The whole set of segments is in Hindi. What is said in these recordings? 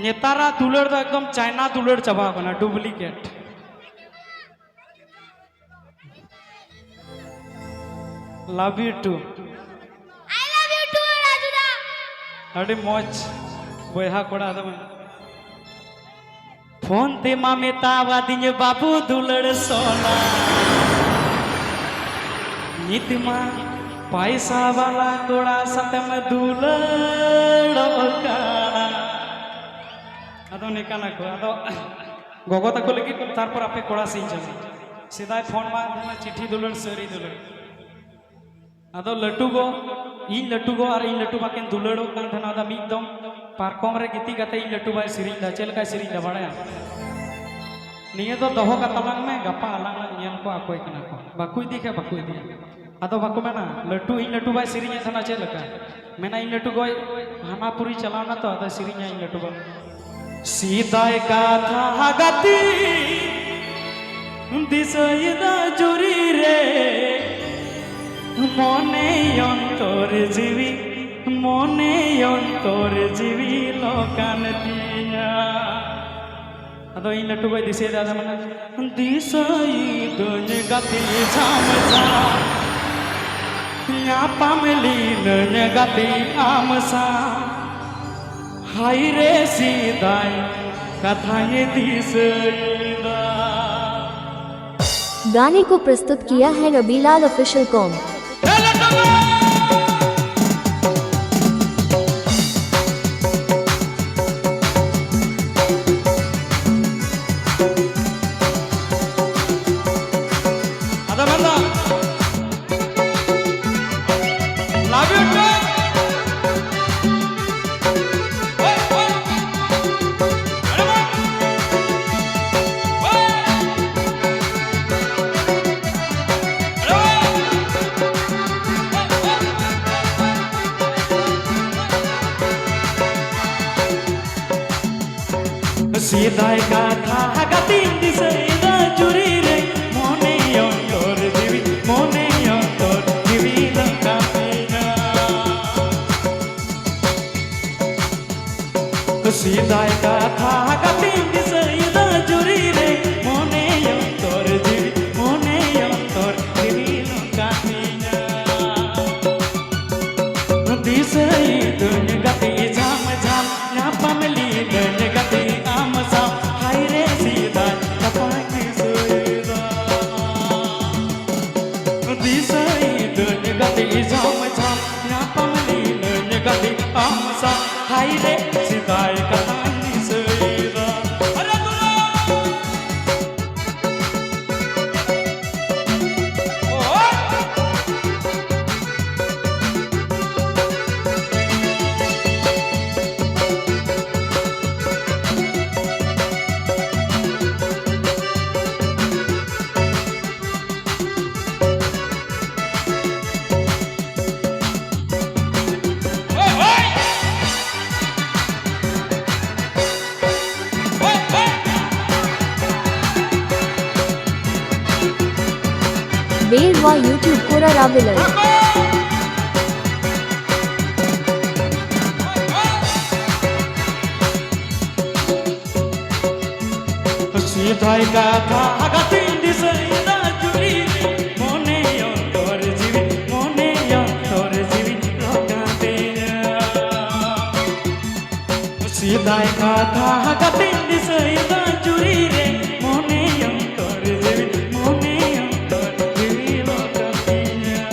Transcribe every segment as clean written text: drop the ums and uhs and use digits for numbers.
नेतारा दुलड़ तो एकदम चाइना दुलड़ चाबा बना duplicate love you too I love you too, Rajuna. अरे मौज बोहा कोड़ा दम फोन ते मामे तावा दिन बाबू दुलड़ सोना नितमा पैसा वाला कोड़ा सतम दुलड़ काना अदो निकाना को अदो गोगो तक लगी तारपर आपे कोड़ा सिंह चले सीधा फोन मा चिट्ठी दुलड़ सरी दुलड़ अदो लट्टू गो इन लट्टू गो और इन लट्टू बाकेन दुलड़ो कान थना दा मिदम पार्कम रे गिती गते इन लट्टू बाय सिरिंग दा चेलका सिरिंग दा बाड़या निये तो दोहो का तलांग में गप्पा अलांग नियन को आकोय कना को बाकुई दिखे बाकुई दिया अदो बाकु मेना लट्टू इन लट्टू बाय सिरिंग थना चेलका मेना इन लट्टू गोय हानापुरी चलाना तो अदो सिरिंग इन लट्टू बा सीधाय का था गति दिसयदा जुरी रे मने अंतर जीवी लोकान दिया अदो इन लट्टू भाई दिसे दादा मन दिसई दोन गति झाम जा या पामली नन गति आमसा हाय रे सीधाय कथाएं दिसई दा। गाने को प्रस्तुत किया है रबीलाल ऑफिशियल कॉम। सीधाय का था गति दिसयदा जुरी रे मोने अंतर जीवी लंकाना सीधाय का था गति दिसयदा जुरी रे मोने अंतर जीवी लंकाना दिसई दुन गति झाम झाम या पमली दुन गति आमसा हाय रे सीधा कपाकी सोईदा दिसई दुन गति झाम झाम या पमली दुन गति आमसा हाय रे सीधा कपाकी सोईदा। Beerwa YouTube Kora Ravilal. सीधाय का था गति दिसयदा जुरी मोने अंतर जीवी लोकान दिया सीधाय का था गति दिसयदा जुरी रे मोने अंतर जीवी लोकान दिया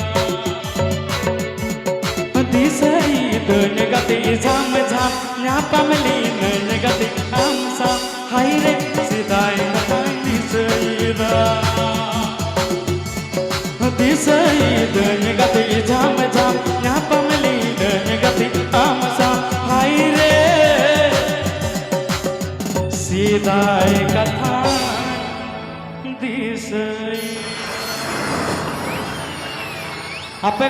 दिसई दोन गति झाम झाम या पमली नन गति आमसा हाय रे सीधाय दिसईदा दिसई दोन गति झाम झाम या पमली नन गति आमसा हाय रे सीधाय कथा दिसई आपे